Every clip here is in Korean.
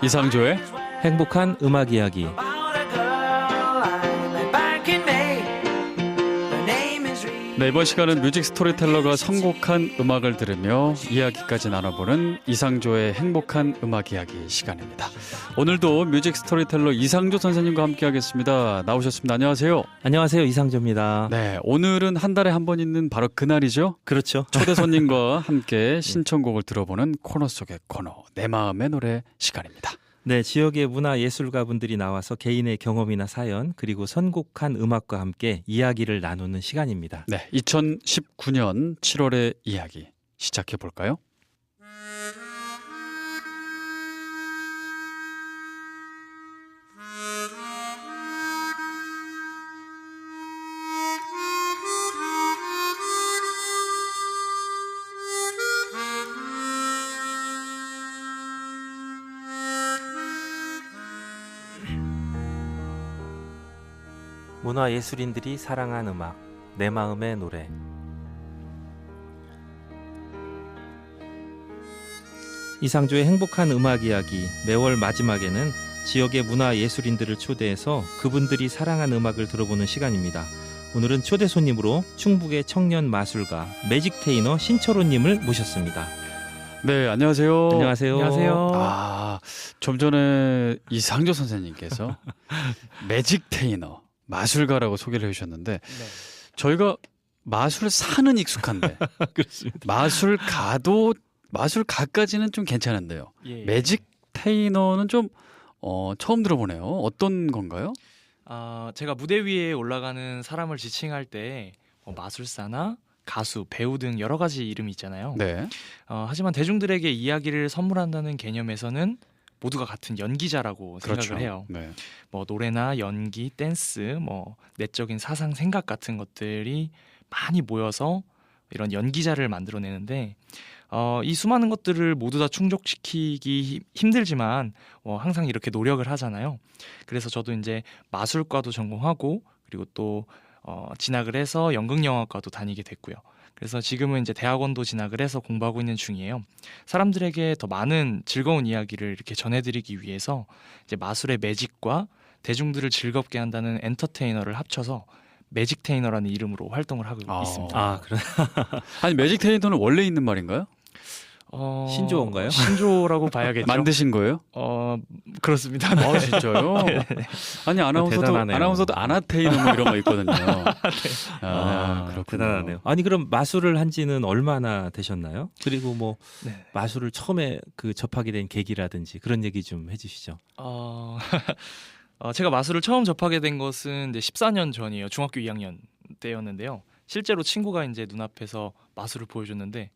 이상조의 행복한 음악 이야기. 네, 이번 시간은 뮤직 스토리텔러가 선곡한 음악을 들으며 이야기까지 나눠보는 이상조의 행복한 음악 이야기 시간입니다. 오늘도 뮤직 스토리텔러 이상조 선생님과 함께하겠습니다. 나오셨습니다. 안녕하세요. 안녕하세요, 이상조입니다. 네, 오늘은 한 달에 한 번 있는 바로 그날이죠. 그렇죠. 초대 손님과 함께 신청곡을 들어보는 코너 속의 코너, 내 마음의 노래 시간입니다. 네, 지역의 문화 예술가 분들이 나와서 개인의 경험이나 사연 그리고 선곡한 음악과 함께 이야기를 나누는 시간입니다. 네, 2019년 7월의 이야기 시작해 볼까요? 문화예술인들이 사랑한 음악, 내 마음의 노래. 이상조의 행복한 음악 이야기, 매월 마지막에는 지역의 문화예술인들을 초대해서 그분들이 사랑한 음악을 들어보는 시간입니다. 오늘은 초대 손님으로 충북의 청년 마술가 매직 테이너 신철호님을 모셨습니다. 네, 안녕하세요. 안녕하세요. 아, 좀 전에 이상조 선생님께서 매직 테이너, 마술가라고 소개를 해주셨는데 네. 저희가 마술사는 익숙한데 그렇습니다. 마술가까지는 좀 괜찮은데요. 예. 매직 테이너는 좀 처음 들어보네요. 어떤 건가요? 제가 무대 위에 올라가는 사람을 지칭할 때 마술사나 가수, 배우 등 여러 가지 이름이 있잖아요. 네. 하지만 대중들에게 이야기를 선물한다는 개념에서는 모두가 같은 연기자라고 그렇죠. 생각을 해요. 네. 노래나 연기, 댄스, 내적인 사상, 생각 같은 것들이 많이 모여서 이런 연기자를 만들어내는데 이 수많은 것들을 모두 다 충족시키기 힘들지만 항상 이렇게 노력을 하잖아요. 그래서 저도 이제 마술과도 전공하고 그리고 또 진학을 해서 연극영화과도 다니게 됐고요. 그래서 지금은 이제 대학원도 진학을 해서 공부하고 있는 중이에요. 사람들에게 더 많은 즐거운 이야기를 이렇게 전해드리기 위해서 이제 마술의 매직과 대중들을 즐겁게 한다는 엔터테이너를 합쳐서 매직 테이너라는 이름으로 활동을 하고 있습니다. 그래. 아니, 매직 테이너는 원래 있는 말인가요? 신조어인가요? 신조어라고 봐야겠죠. 만드신 거예요? 그렇습니다. 아, 진짜요? 아니, 대단하네요. 아나운서도 아나테이너 뭐 이런 거 있거든요. 그렇군요. 대단하네요. 아니 그럼 마술을 한지는 얼마나 되셨나요? 그리고 네. 마술을 처음에 접하게 된 계기라든지 그런 얘기 좀 해주시죠. 제가 마술을 처음 접하게 된 것은 이제 14년 전이에요. 중학교 2학년 때였는데요. 실제로 친구가 이제 눈앞에서 마술을 보여줬는데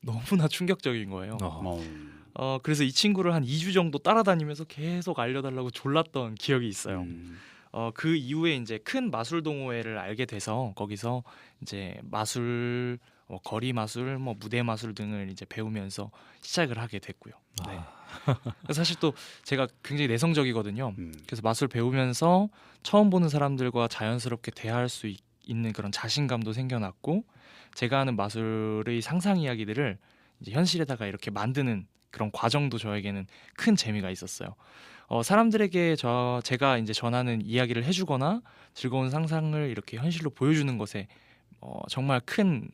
너무나 충격적인 거예요. 그래서 이 친구를 한 2주 정도 따라다니면서 계속 알려달라고 졸랐던 기억이 있어요. 그 이후에 이제 큰 마술 동호회를 알게 돼서 거기서 이제 마술, 거리 마술, 무대 마술 등을 이제 배우면서 시작을 하게 됐고요. 네. 그래서 사실 또 제가 굉장히 내성적이거든요. 그래서 마술 배우면서 처음 보는 사람들과 자연스럽게 대화할 수 있는 그런 자신감도 생겨났고, 제가 하는 마술의 상상 이야기들을 이제 현실에다가 이렇게 만드는 그런 과정도 저에게는 큰 재미가 있었어요. 사람들에게 제가 이제 전하는 이야기를 해주거나 즐거운 상상을 이렇게 현실로 보여주는 것에 정말 큰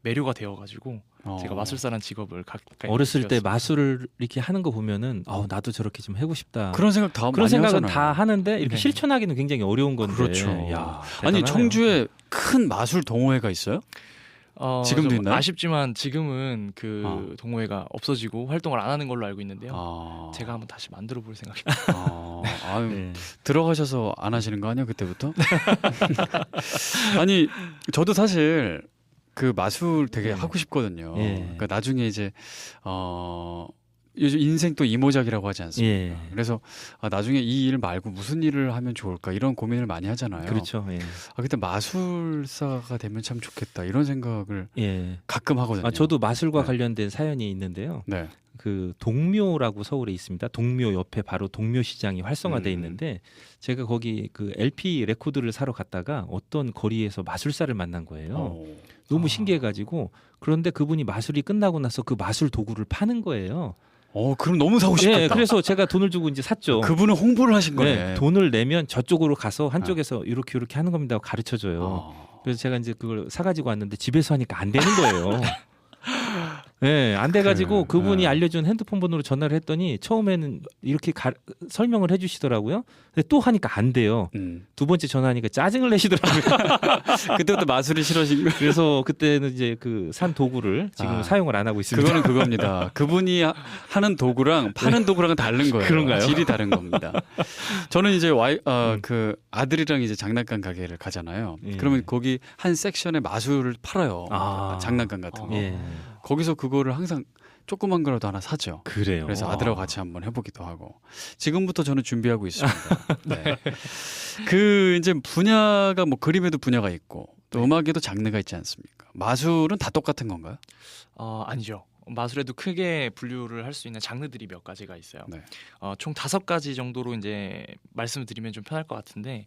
매료가 되어가지고 제가 마술사라는 직업을 가까이 어렸을 때 느꼈습니다. 마술을 이렇게 하는 거 보면은 나도 저렇게 좀 하고 싶다. 그런 생각 다 그런 많이 생각은 하잖아요. 다 하는데 이렇게 네. 실천하기는 굉장히 어려운 건데. 그렇죠. 야, 아니, 대단하네요. 청주에 큰 마술 동호회가 있어요? 지금도 좀 있나요? 아쉽지만 지금은 그 동호회가 없어지고 활동을 안 하는 걸로 알고 있는데요. 제가 한번 다시 만들어 볼 생각입니다. 아유, 네. 들어가셔서 안 하시는 거 아니에요, 그때부터? 아니, 저도 사실 그 마술 되게 하고 싶거든요. 예. 그러니까 나중에 이제 요즘 인생 또 이모작이라고 하지 않습니까? 예. 그래서 나중에 이 일 말고 무슨 일을 하면 좋을까 이런 고민을 많이 하잖아요. 그렇죠. 예. 그때 마술사가 되면 참 좋겠다 이런 생각을 예. 가끔 하거든요. 저도 마술과 네. 관련된 사연이 있는데요. 네. 그 동묘라고 서울에 있습니다. 동묘 옆에 바로 동묘시장이 활성화돼 있는데 제가 거기 그 LP 레코드를 사러 갔다가 어떤 거리에서 마술사를 만난 거예요. 너무 신기해가지고 그런데 그분이 마술이 끝나고 나서 그 마술 도구를 파는 거예요. 그럼 너무 사고 싶겠다. 네, 그래서 제가 돈을 주고 이제 샀죠. 그분은 홍보를 하신 거네. 네, 돈을 내면 저쪽으로 가서 한쪽에서 이렇게 하는 겁니다. 가르쳐 줘요. 그래서 제가 이제 그걸 사가지고 왔는데 집에서 하니까 안 되는 거예요. 네, 안 돼가지고 그분이 알려준 핸드폰 번호로 전화를 했더니 처음에는 이렇게 설명을 해주시더라고요. 근데 또 하니까 안 돼요. 두 번째 전화하니까 짜증을 내시더라고요. 그때부터 마술이 싫어진 거예요. 그래서 그때는 이제 그 산 도구를 지금 사용을 안 하고 있습니다. 그거는 그겁니다. 그분이 하는 도구랑 파는 도구랑은 다른 거예요. 그런가요? 질이 다른 겁니다. 저는 이제 그 아들이랑 이제 장난감 가게를 가잖아요. 예. 그러면 거기 한 섹션에 마술을 팔아요. 장난감 같은 거. 예. 거기서 그거를 항상 조그만 거라도 하나 사죠. 그래요. 그래서 아들하고 같이 한번 해보기도 하고 지금부터 저는 준비하고 있습니다. 네. 그 이제 분야가 뭐 그림에도 분야가 있고 또 음악에도 장르가 있지 않습니까? 마술은 다 똑같은 건가요? 아니죠. 마술에도 크게 분류를 할 수 있는 장르들이 몇 가지가 있어요. 네. 총 5가지 정도로 이제 말씀을 드리면 좀 편할 것 같은데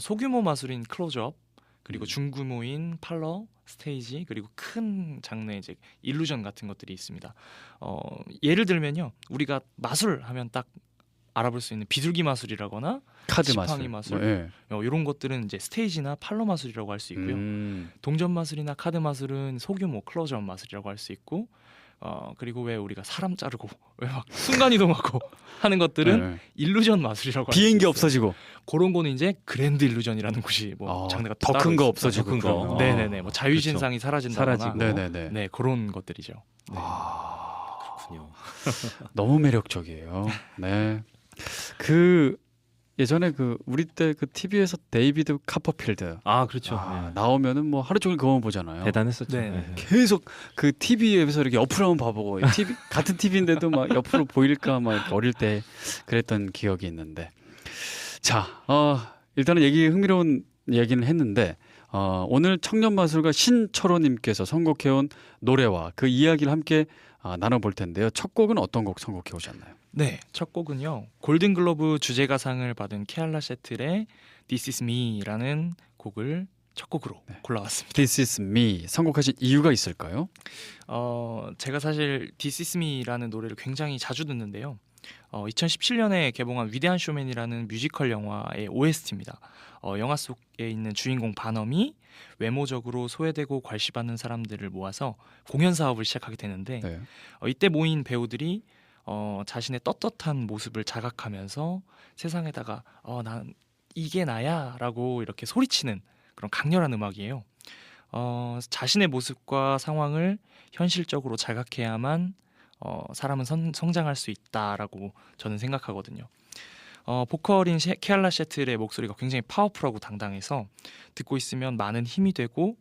소규모 마술인 클로즈업, 그리고 중규모인 팔러, 스테이지, 그리고 큰 장르의 이제 일루전 같은 것들이 있습니다. 예를 들면요, 우리가 마술 하면 딱 알아볼 수 있는 비둘기 마술이라거나 카드 지팡이 마술, 네. 이런 것들은 이제 스테이지나 팔러 마술이라고 할 수 있고요. 동전 마술이나 카드 마술은 소규모 클로즈업 마술이라고 할 수 있고, 그리고 왜 우리가 사람 자르고 왜 막 순간 이동하고 하는 것들은 네. 일루전 마술이라고 할 수 비행기 있어요. 없어지고 그런 거는 이제 그랜드 일루전이라는 곳이 뭐 장르가 더 따로 큰 거 있습니다. 없어지고 더 큰 거. 그러면. 네네네, 뭐 자유신상이 사라진다거나, 사라지고. 네네네. 네, 그런 것들이죠. 네. 그렇군요. 너무 매력적이에요. 네. 그 예전에 그 우리 때 그 TV에서 데이비드 카퍼필드 그렇죠. 네. 나오면은 뭐 하루 종일 그거만 보잖아요. 대단했었죠. 네. 네. 계속 그 TV에서 이렇게 옆으로 한번 봐보고 TV 같은 TV인데도 막 옆으로 보일까 막 이렇게 어릴 때 그랬던 기억이 있는데 자 일단은 흥미로운 얘기는 했는데 오늘 청년 마술가 신철호님께서 선곡해온 노래와 그 이야기를 함께 나눠볼 텐데요. 첫 곡은 어떤 곡 선곡해 오셨나요? 네, 첫 곡은요, 골든글러브 주제가상을 받은 케알라 셰틀의 This Is Me라는 곡을 첫 곡으로 골라왔습니다. This Is Me 선곡하신 이유가 있을까요? 제가 사실 This Is Me라는 노래를 굉장히 자주 듣는데요. 2017년에 개봉한 위대한 쇼맨이라는 뮤지컬 영화의 OST입니다. 영화 속에 있는 주인공 바넘이 외모적으로 소외되고 괄시받는 사람들을 모아서 공연 사업을 시작하게 되는데 네. 이때 모인 배우들이 자신의 떳떳한 모습을 자각하면서 세상에다가 난 이게 나야 라고 이렇게 소리치는 그런 강렬한 음악이에요. 자신의 모습과 상황을 현실적으로 자각해야만 사람은 성장할 수 있다라고 저는 생각하거든요. 보컬인 케알라 셰틀의 목소리가 굉장히 파워풀하고 당당해서 듣고 있으면 많은 힘이 되고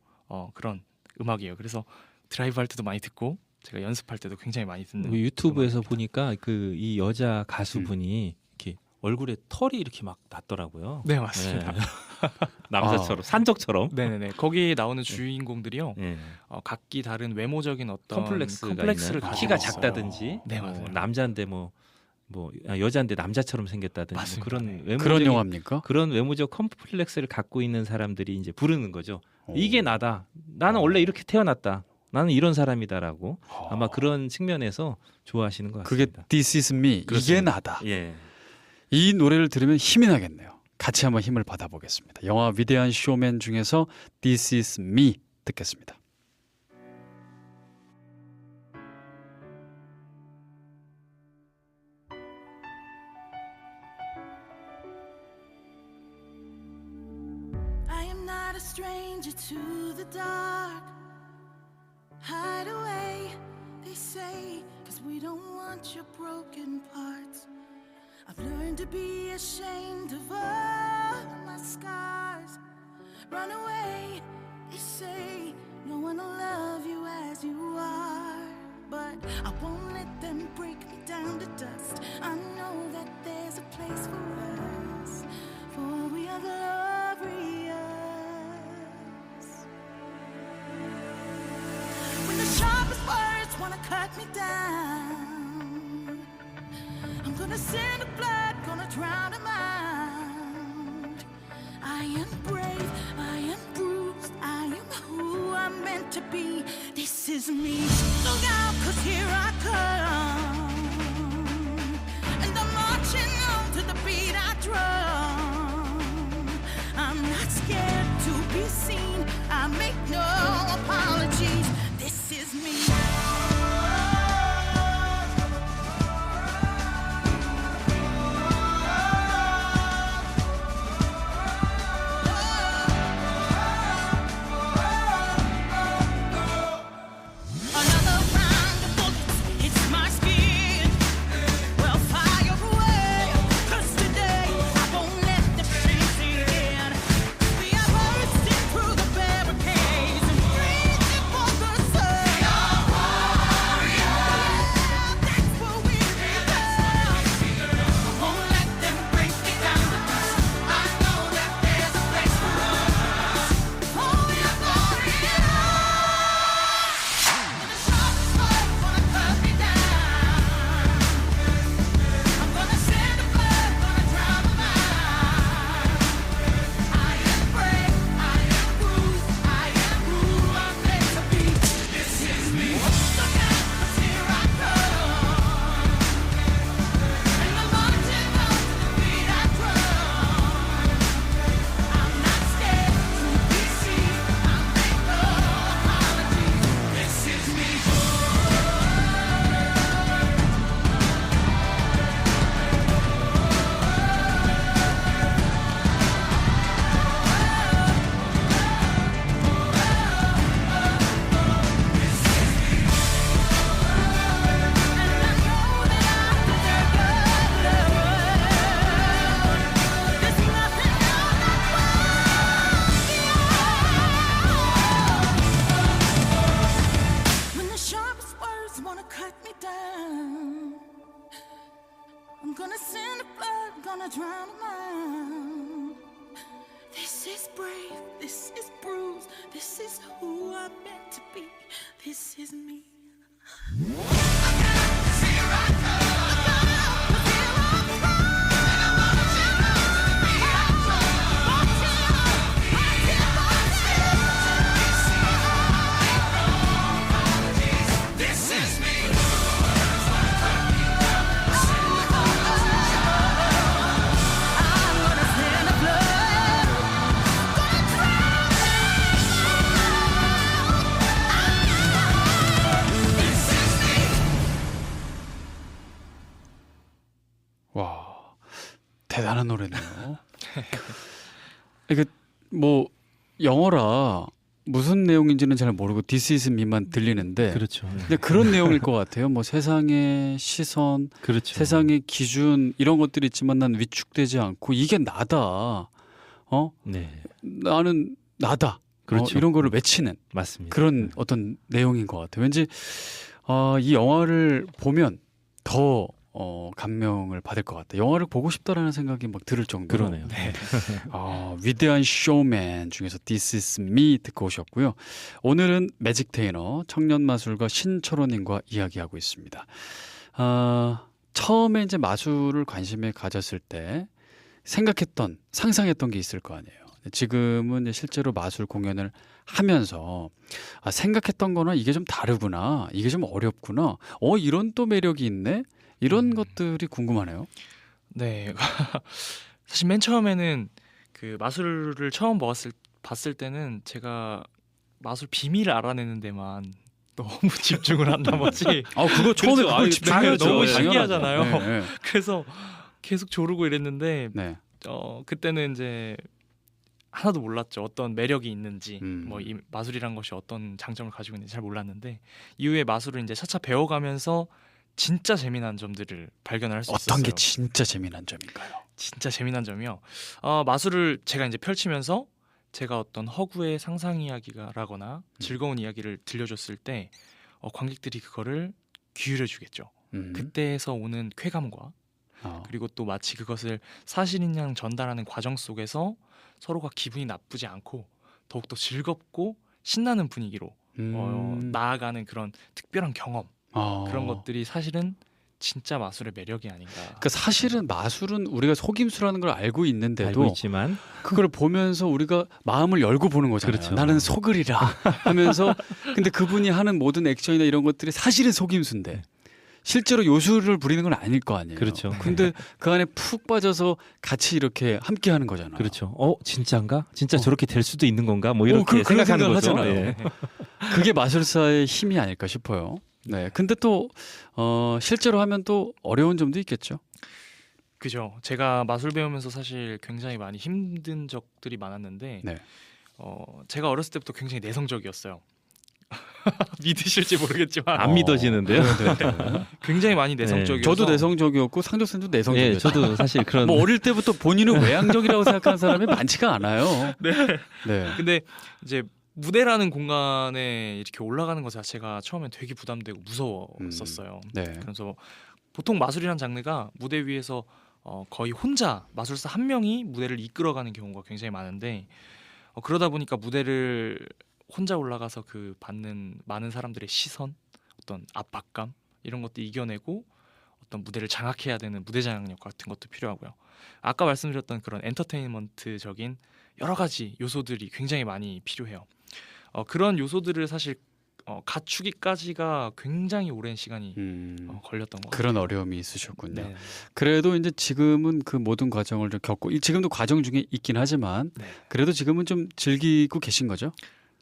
그런 음악이에요. 그래서 드라이브 할 때도 많이 듣고 제가 연습할 때도 굉장히 많이 듣는. 유튜브에서 보니까 그 이 여자 가수분이 이렇게 얼굴에 털이 이렇게 막 났더라고요. 네, 맞습니다. 네. 남자처럼 산적처럼. 네네네. 거기 나오는 주인공들이요. 네. 각기 다른 외모적인 어떤 컴플렉스를 가지고 키가 있어요. 작다든지, 네, 맞아요. 남자인데 여자인데 남자처럼 생겼다든지 맞습니다. 그런 네. 외모적인 그런 영화입니까? 그런 외모적 컴플렉스를 갖고 있는 사람들이 이제 부르는 거죠. 이게 나다. 나는 원래 이렇게 태어났다. 나는 이런 사람이다라고 아마 그런 측면에서 좋아하시는 것 그게 같습니다. This Is Me 이게 그렇습니다. 나다. 예. 이 노래를 들으면 힘이 나겠네요. 같이 한번 힘을 받아보겠습니다. 영화 위대한 쇼맨 중에서 This Is Me 듣겠습니다. I am not a stranger to the dark. Hide away, they say, 'cause we don't want your broken parts. I've learned to be ashamed of all my scars. Run away, they say, no one will love you as you are. But I won't let them break me down to dust. I know that there's a place for us, for we are glorious. When the sharpest words wanna cut me down, I'm gonna send the blood, gonna drown them out. I am brave, I am bruised, I am who I'm meant to be. This is me. Look out, 'cause here I come. to be seen. I make no apologies. This is me. Another round of bullets hits my skin. Well, fire away, 'cause today I won't let the pain sink in. We are bursting through the barricades and reaching for the sun. We are warriors. That's what we become. I won't let them break me down. I know that there's a place for us. Oh, we are warriors. When the sharpest words wanna cut me down, I'm gonna send the blood, gonna drown my mind. I am brave, I am bruised, I am who I'm meant to be. This is me. Look out, 'cause here I come. And I'm marching on to the beat I drum. I'm not scared to be seen. I make no apologies. This is me. When the sharpest words wanna cut me down, I'm gonna send the blood, gonna drown my mind. This is brave, this is bruised, this is who I'm meant to be. This is me. 와, 대단한 노래네요. 이게 뭐 영어라 무슨 내용인지는 잘 모르고 This is me만 들리는데 그렇죠. 근데 그런 내용일 것 같아요. 뭐 세상의 시선, 그렇죠. 세상의 기준 이런 것들이 있지만 난 위축되지 않고 이게 나다. 네, 나는 나다. 그렇죠. 이런 거를 외치는 맞습니다. 그런 어떤 내용인 것 같아요. 왠지 이 영화를 보면 더 감명을 받을 것 같아요. 영화를 보고 싶다라는 생각이 막 들을 정도로. 그러네요. 네. 위대한 쇼맨 중에서 This is me 듣고 오셨고요. 오늘은 매직 테이너 청년 마술가 신철호님과 이야기하고 있습니다. 처음에 이제 마술을 관심에 가졌을 때 생각했던, 상상했던 게 있을 거 아니에요. 지금은 이제 실제로 마술 공연을 하면서 생각했던 거나 이게 좀 다르구나, 이게 좀 어렵구나, 이런 또 매력이 있네, 이런 것들이 궁금하네요. 네. 사실 맨 처음에는 그 마술을 처음 봤을 때는 제가 마술 비밀을 알아내는 데만 너무 집중을 한 나머지 그거 처음에 그렇죠. 그걸 집중해야죠. 너무 당연하죠. 신기하잖아요. 네, 그래서 계속 조르고 이랬는데 네. 그때는 이제 하나도 몰랐죠. 어떤 매력이 있는지, 음. 이 마술이란 것이 어떤 장점을 가지고 있는지 잘 몰랐는데 이후에 마술을 이제 차차 배워가면서 진짜 재미난 점들을 발견할 수 있었어요. 어떤 게 진짜 재미난 점인가요? 진짜 재미난 점이요. 마술을 제가 이제 펼치면서 제가 어떤 허구의 상상 이야기라거나 즐거운 이야기를 들려줬을 때 관객들이 그거를 기울여주겠죠. 그때에서 오는 쾌감과 그리고 또 마치 그것을 사실인 양 전달하는 과정 속에서 서로가 기분이 나쁘지 않고 더욱더 즐겁고 신나는 분위기로 나아가는 그런 특별한 경험, 그런 것들이 사실은 진짜 마술의 매력이 아닌가. 그러니까 사실은 마술은 우리가 속임수라는 걸 알고 있는데도 알고 있지만 그걸 보면서 우리가 마음을 열고 보는 거잖아요. 그렇죠. 나는 속으리라 하면서 근데 그분이 하는 모든 액션이나 이런 것들이 사실은 속임수인데 실제로 요술을 부리는 건 아닐 거 아니에요. 그렇죠. 근데 그 안에 푹 빠져서 같이 이렇게 함께 하는 거잖아요. 그렇죠. 진짜인가? 진짜 저렇게 될 수도 있는 건가? 뭐 이렇게 그런 생각하는 생각을 거죠. 하잖아요. 예. 그게 마술사의 힘이 아닐까 싶어요. 네. 근데 또 실제로 하면 또 어려운 점도 있겠죠. 그죠. 제가 마술 배우면서 사실 굉장히 많이 힘든 적들이 많았는데 네. 제가 어렸을 때부터 굉장히 내성적이었어요. 믿으실지 모르겠지만 안 믿어지는데요. 굉장히 많이 내성적이어서 저도 내성적이었고 상조쌤도 내성적이었어요. 예, 저도 사실 그런 뭐 어릴 때부터 본인은 외향적이라고 생각하는 사람이 많지가 않아요. 네. 네. 근데 이제 무대라는 공간에 이렇게 올라가는 것 자체가 처음엔 되게 부담되고 무서웠었어요. 네. 그래서 보통 마술이란 장르가 무대 위에서 거의 혼자 마술사 한 명이 무대를 이끌어가는 경우가 굉장히 많은데 그러다 보니까 무대를 혼자 올라가서 그 받는 많은 사람들의 시선, 어떤 압박감 이런 것도 이겨내고 어떤 무대를 장악해야 되는 무대 장악력 같은 것도 필요하고요. 아까 말씀드렸던 그런 엔터테인먼트적인 여러 가지 요소들이 굉장히 많이 필요해요. 그런 요소들을 사실 갖추기까지가 굉장히 오랜 시간이 걸렸던 것 같아요. 그런 어려움이 있으셨군요. 네. 그래도 이제 지금은 그 모든 과정을 좀 겪고 지금도 과정 중에 있긴 하지만 네. 그래도 지금은 좀 즐기고 계신 거죠?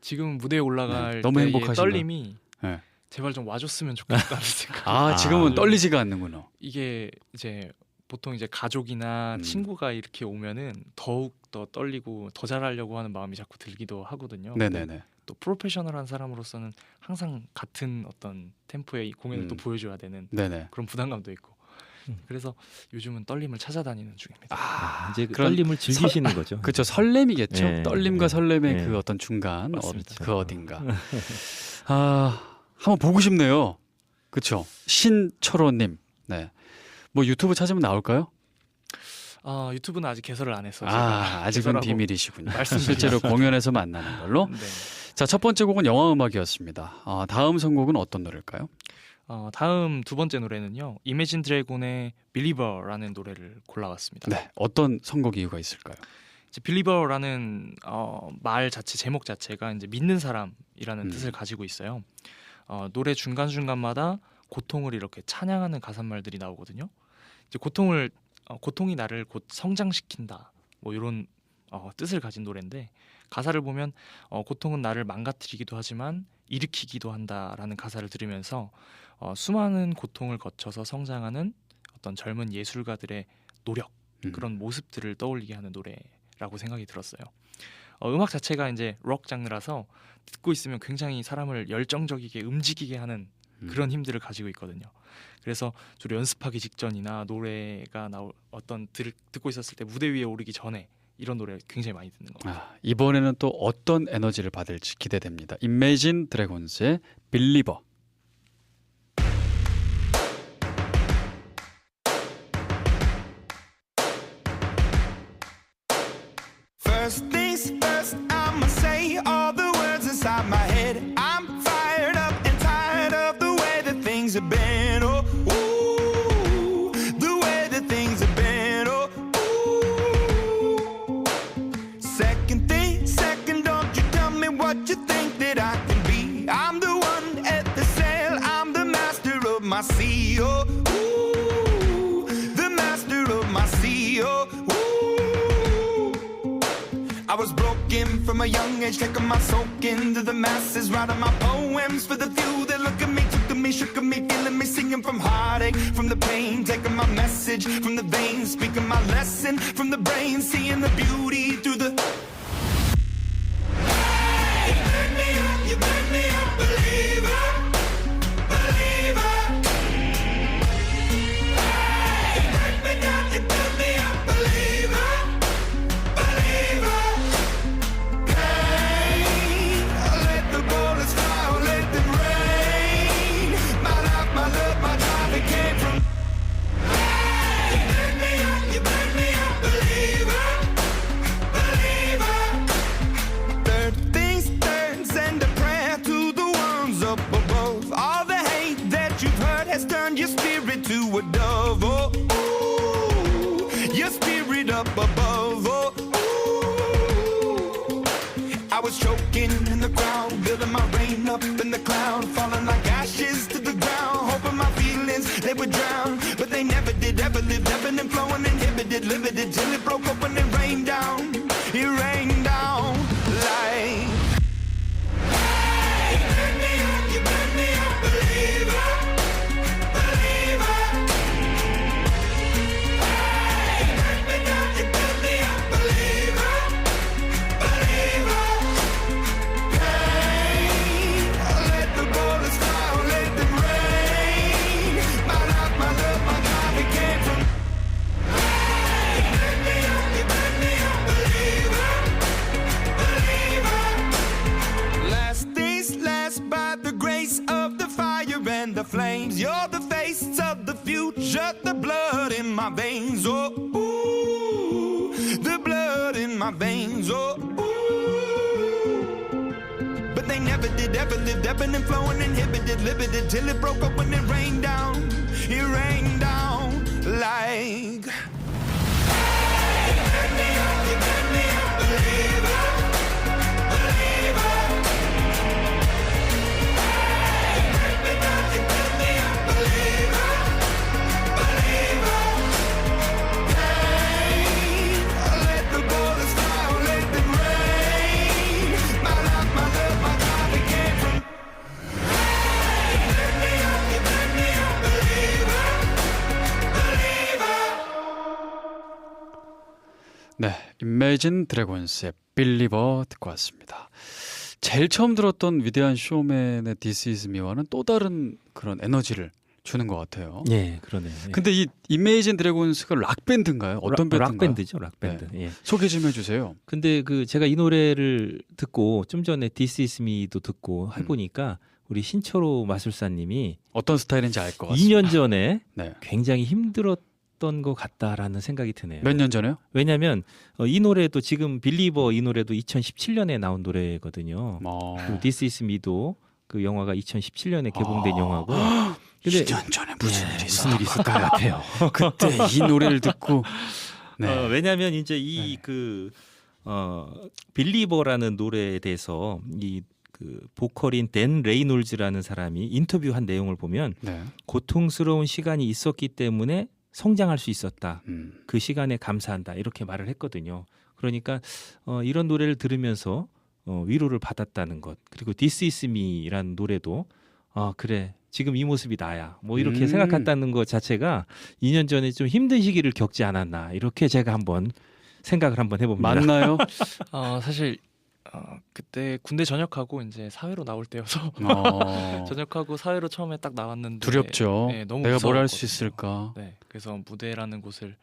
지금 무대에 올라갈 네, 너무 때의 행복하신가요? 떨림이 네. 제발 좀 와줬으면 좋겠다는 생각. 아, 지금은 아. 떨리지가 않는구나. 이게 이제 보통 이제 가족이나 친구가 이렇게 오면은 더욱 더 떨리고 더 잘하려고 하는 마음이 자꾸 들기도 하거든요. 네네네. 또 프로페셔널한 사람으로서는 항상 같은 어떤 템포의 공연을 또 보여줘야 되는 네네. 그런 부담감도 있고. 그래서 요즘은 떨림을 찾아다니는 중입니다. 이제 그 그런 떨림을 즐기시는 거죠. 그렇죠. 설렘이겠죠. 네, 떨림과 네, 설렘의 네. 그 어떤 중간, 맞습니다. 그 어딘가. 한번 보고 싶네요. 그렇죠. 신철호님. 네. 뭐 유튜브 찾으면 나올까요? 유튜브는 아직 개설을 안 했어요. 아직은 개설하고 비밀이시군요. 말씀드리겠습니다. 실제로 공연에서 만나는 걸로. 네. 자, 첫 번째 곡은 영화 음악이었습니다. 다음 선곡은 어떤 노래일까요? 다음 두 번째 노래는요. 이매진 드래곤의 Believer라는 노래를 골라왔습니다. 네. 어떤 선곡 이유가 있을까요? 이제 Believer라는 말 자체 제목 자체가 이제 믿는 사람이라는 뜻을 가지고 있어요. 노래 중간 중간마다 고통을 이렇게 찬양하는 가사말들이 나오거든요. 이제 고통이 나를 곧 성장시킨다. 뭐 이런 뜻을 가진 노래인데 가사를 보면 고통은 나를 망가뜨리기도 하지만 일으키기도 한다라는 가사를 들으면서 수많은 고통을 거쳐서 성장하는 어떤 젊은 예술가들의 노력 그런 모습들을 떠올리게 하는 노래라고 생각이 들었어요. 음악 자체가 이제 록 장르라서 듣고 있으면 굉장히 사람을 열정적이게 움직이게 하는 그런 힘들을 가지고 있거든요. 그래서 주로 연습하기 직전이나 노래가 듣고 있었을 때 무대 위에 오르기 전에 이런 노래 굉장히 많이 듣는 것 같아요. 이번에는 또 어떤 에너지를 받을지 기대됩니다. Imagine Dragons의 Believer. First things first, I'ma say all the words inside my head. I'm fired up and tired of the way that things have been. Oh, ooh, the way that things have been. Oh, ooh. Second thing, second, don't you tell me what you think that I can be. I'm the one at the sail, I'm the master of my sea. Oh, ooh, the master of my sea. Oh, ooh. I was broken from a young age, taking my soak into the masses, writing my poems for the few that look at me, took to me, shook at me, feeling me, singing from heartache, from the pain, taking my message from the veins, speaking my lesson from the brain, seeing the beauty through the. Hey, you burn me up, believer, believer. Hey, you break me down, you burn me up, believer, believer. Pain, let the bullets fly, or let them rain. My life, my love, my drive, it came from. Hey, you burn me up, believer, believer. Third things third, send a prayer to the ones up above. All the hate that you've heard has turned your spirit to a dove. Oh, ooh, your spirit up above. Oh, ooh. I was choking in the crowd, building my rain up in the cloud, falling like ashes to the ground, hoping my feelings drown. But they never did, ever lived, ebbing and flowing, inhibited, limited, till it broke open and rained down. It rained down like. Hey, burn me up, you burn me up, believer, believer. Hey, burn me down, you burn me up, believer, believer. Pain, let the bullets fly, let them rain. My life, my love, my God, it came from. Hey, burn me up, you burn me up, believer, believer. Last days last by the grace of the fire and the flames. You're the face of the future, the blood in my veins. Oh, ooh, the blood in my veins. Oh, ooh. But they never did, ever lived, ebbing and flowing, inhibited, limited, till it broke open and rained down. It rained down like. Hey, burn me up, you burn me up, believer, believer. Hey, burn me down, you burn me up, believer, believer. Pain, let the bullets fly, let them rain. My life, my love, my God, it came from. Hey, burn me up, you burn me up, believer, believer. 네, Imagine Dragons의 Believer 듣고 왔습니다. 제일 처음 들었던 위대한 쇼맨의 This Is Me와는 또 다른 그런 에너지를 주는 것 같아요. 예, 그러네요. 예. 근데 이 Imagine Dragons가 락 밴드인가요? 어떤 밴드인가요? 락 밴드죠, 락 밴드. 예. 소개 좀 해주세요. 근데 그 제가 이 노래를 듣고 좀 전에 This Is Me도 듣고 해보니까 우리 신철호 마술사님이 어떤 스타일인지 알 것 같습니다. 2년 전에 네. 굉장히 힘들었던 것 같다라는 생각이 드네요. 몇 년 전에요? 왜냐하면 이 노래도 지금 빌리버 이 노래도 2017년에 나온 노래거든요. 그리고 This Is Me도 그 영화가 2017년에 개봉된 영화고. 근데 2년 전에 무슨 일이 무슨 일이 있을 것 같아요. 그때 이 노래를 듣고 네. 왜냐하면 이제 이 빌리버라는 노래에 대해서 이 그 보컬인 댄 레이놀즈라는 사람이 인터뷰한 내용을 보면 네. 고통스러운 시간이 있었기 때문에 성장할 수 있었다. 음. 그 시간에 감사한다. 이렇게 말을 했거든요. 그러니까 이런 노래를 들으면서 위로를 받았다는 것. 그리고 This Is Me라는 노래도 그래. 지금 이 모습이 나야. 뭐 이렇게 생각했다는 것 자체가 2년 전에 좀 힘든 시기를 겪지 않았나. 이렇게 제가 한번 생각을 한번 해봅니다. 맞나요? 사실 그때 군대 전역하고 이제 사회로 나올 때여서 전역하고 사회로 처음에 딱 나왔는데 두렵죠. 네, 너무 내가 뭘 할 수 무서웠거든요. 있을까? 네, 그래서 무대라는 곳을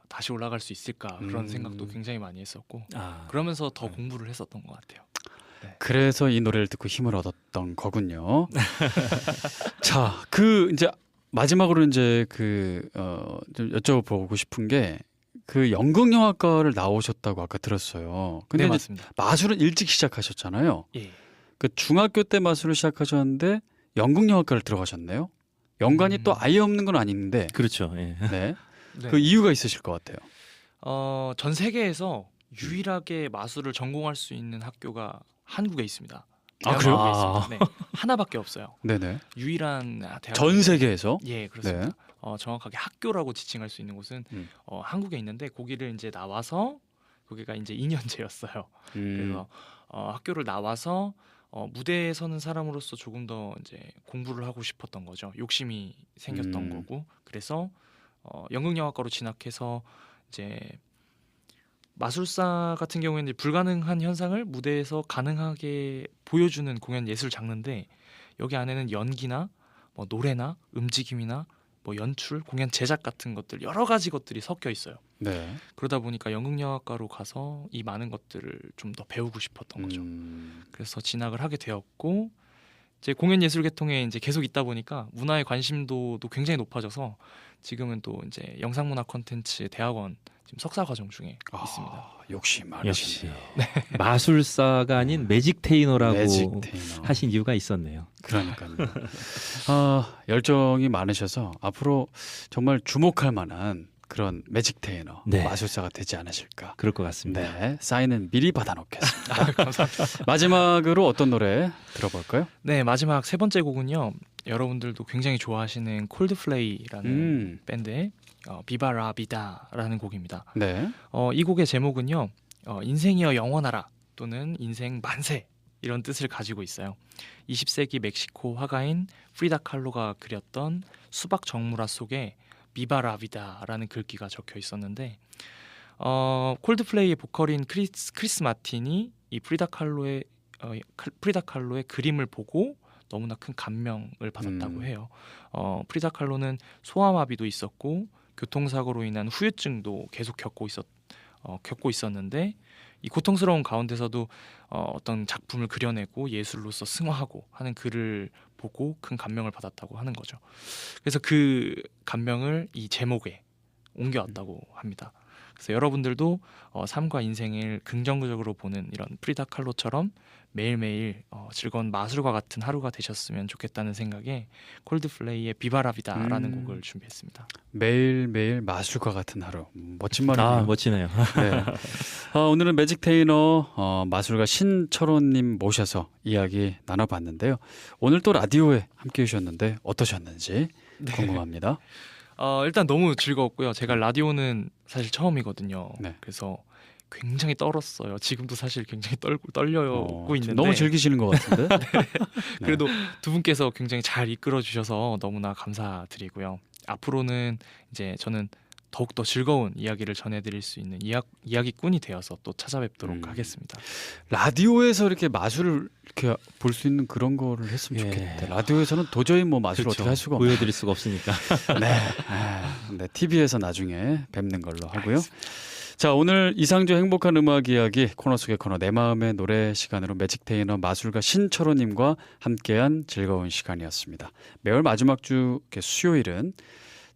다시 올라갈 수 있을까 그런 생각도 굉장히 많이 했었고 그러면서 더 공부를 했었던 것 같아요. 그래서 이 노래를 듣고 힘을 얻었던 거군요. 자, 그 이제 마지막으로 이제 좀 여쭤보고 싶은 게 그 연극영화과를 나오셨다고 아까 들었어요. 근데 네, 이제 맞습니다. 마술은 일찍 시작하셨잖아요. 예. 그 중학교 때 마술을 시작하셨는데 연극영화과를 들어가셨네요. 연관이 또 아예 없는 건 아닌데. 그렇죠. 예. 네. 네. 그 이유가 있으실 것 같아요. 전 세계에서 유일하게 마술을 전공할 수 있는 학교가 한국에 있습니다. 아, 그래요? 대한민국에 있습니다. 네, 하나밖에 없어요. 네네. 유일한 대학. 전 세계에서? 예, 그렇습니다. 네. 정확하게 학교라고 지칭할 수 있는 곳은 한국에 있는데 거기를 이제 나와서 거기가 이제 2년제였어요. 그래서 학교를 나와서 무대에 서는 사람으로서 조금 더 이제 공부를 하고 싶었던 거죠. 욕심이 생겼던 거고. 그래서 연극영화과로 진학해서 이제 마술사 같은 경우에는 이제 불가능한 현상을 무대에서 가능하게 보여주는 공연 예술 장르인데 여기 안에는 연기나 뭐 노래나 움직임이나 뭐 연출, 공연 제작 같은 것들 여러 가지 것들이 섞여 있어요. 네. 그러다 보니까 연극영화과로 가서 이 많은 것들을 좀 더 배우고 싶었던 거죠. 그래서 진학을 하게 되었고 이제 공연 예술 계통에 이제 계속 있다 보니까 문화에 관심도도 굉장히 높아져서 지금은 또 이제 영상문화 콘텐츠 대학원 지금 석사 과정 중에 있습니다. 역시 역시 많으시네요. 마술사가 아닌 매직 테이너라고 매직 테이너. 하신 이유가 있었네요. 그러니까요. 열정이 많으셔서 앞으로 정말 주목할 만한 그런 매직 테이너, 네. 마술사가 되지 않으실까. 그럴 것 같습니다. 네, 사인은 미리 받아놓겠습니다. 감사합니다. 마지막으로 어떤 노래 들어볼까요? 네, 마지막 세 번째 곡은요. 여러분들도 굉장히 좋아하시는 콜드플레이라는 밴드의 비바 라 비다라는 곡입니다. 네. 이 곡의 제목은요, 인생이여 영원하라 또는 인생 만세 이런 뜻을 가지고 있어요. 20세기 멕시코 화가인 프리다 칼로가 그렸던 수박 정물화 속에 비바 라 비다라는 글귀가 적혀 있었는데, 콜드플레이의 보컬인 크리스 마틴이 이 프리다 칼로의 그림을 보고 너무나 큰 감명을 받았다고 해요. 프리다 칼로는 소아마비도 있었고 교통사고로 인한 후유증도 계속 겪고 있었는데, 이 고통스러운 가운데서도 어떤 작품을 그려내고 예술로서 승화하고 하는 글을 보고 큰 감명을 받았다고 하는 거죠. 그래서 그 감명을 이 제목에 옮겨왔다고 합니다. 그래서 여러분들도 삶과 인생을 긍정적으로 보는 이런 프리다 칼로처럼 매일매일 즐거운 마술과 같은 하루가 되셨으면 좋겠다는 생각에 콜드플레이의 비바라비다라는 곡을 준비했습니다. 매일매일 마술과 같은 하루. 멋진 말이네요. 멋지네요. 네. 오늘은 매직 테이너 마술가 신철호님 모셔서 이야기 나눠봤는데요. 오늘 또 라디오에 함께해 주셨는데 어떠셨는지 궁금합니다. 일단 너무 즐거웠고요. 제가 라디오는 사실 처음이거든요. 네. 그래서 굉장히 떨었어요. 지금도 사실 굉장히 떨려고 있는데 너무 즐기시는 것 같은데. 네. 그래도 두 분께서 굉장히 잘 이끌어 주셔서 너무나 감사드리고요. 앞으로는 이제 저는 더욱더 즐거운 이야기를 전해드릴 수 있는 이야기꾼이 되어서 또 찾아뵙도록 하겠습니다. 라디오에서 이렇게 마술을 이렇게 볼 수 있는 그런 거를 했으면 좋겠는데 라디오에서는 도저히 뭐 마술을 어떻게 할 수가 없어요. 보여드릴 수가 없으니까. 네, TV에서 나중에 뵙는 걸로 하고요. 자, 오늘 이상조 행복한 음악 이야기 코너 속의 코너 내 마음의 노래 시간으로 매직 테이너 마술가 신철호님과 함께한 즐거운 시간이었습니다. 매월 마지막 주 수요일은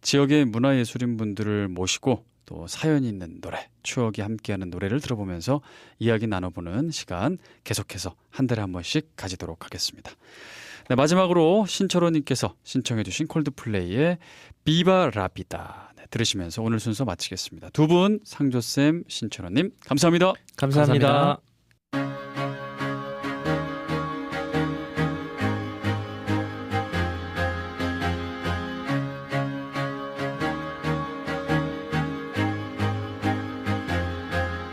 지역의 문화예술인 분들을 모시고 또 사연이 있는 노래, 추억이 함께하는 노래를 들어보면서 이야기 나눠보는 시간 계속해서 한 달에 한 번씩 가지도록 하겠습니다. 네, 마지막으로 신철호님께서 신청해 주신 콜드플레이의 비바 라비다 들으시면서 오늘 순서 마치겠습니다. 두 분 상조쌤, 신철호님 감사합니다. 감사합니다.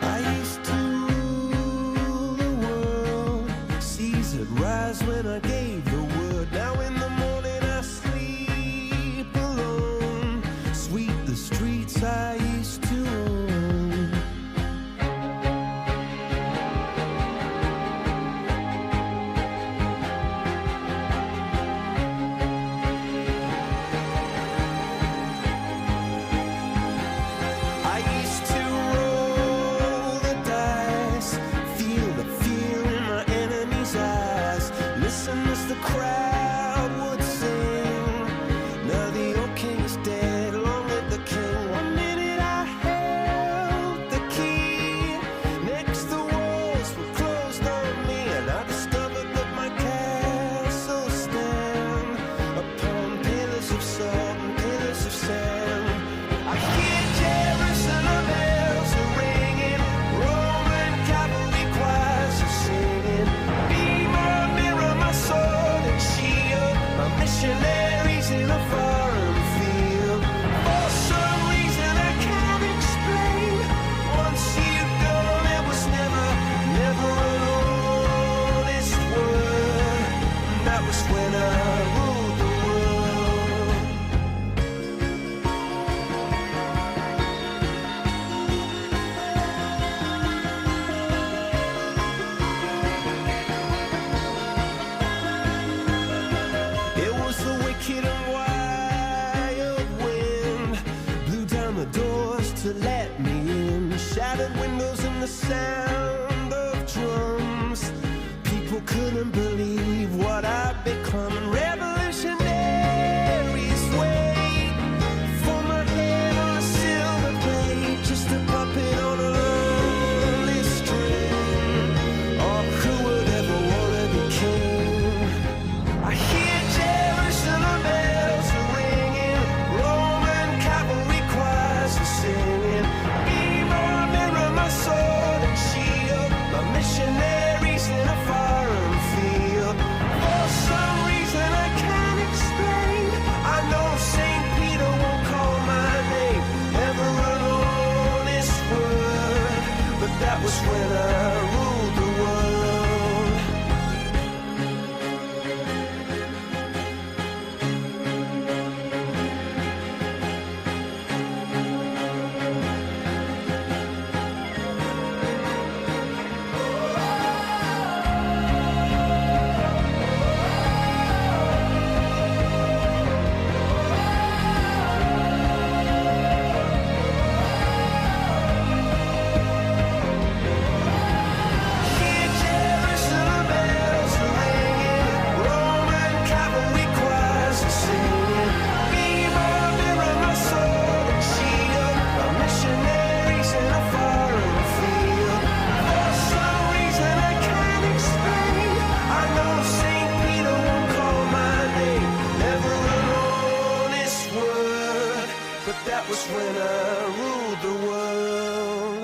I used to rule the world, seas that rise when I gave the word. Now in the morning I sleep alone, sweep the streets I used to own. I used to roll the dice, feel the fear in my enemy's eyes, listen as the crowd would sing. Now the old king is dead, long live the king. One minute I held the key, next the walls were closed on me, and I discovered that my castle stand upon pillars of salt and pillars of sand. I hear Jerusalem bells are ringing, Roman cavalry choirs are singing. Be my mirror, my sword and shield, my missionaries in a foreign field. For some reason I can't explain, once you've gone it was never an honest word. That was when I ruled the world. It was the wicked and wild wind, blew down the doors to let me in, shattered windows and the sound of drums. People couldn't believe what I'd become. Revolutionaries wait for my head on a silver plate, just a puppet on a lonely string. Oh, who would ever want to be king? I hear Jerusalem bells are ringing, Roman cavalry choirs are singing. Be my mirror, my sword and shield. but that was when I ruled the world.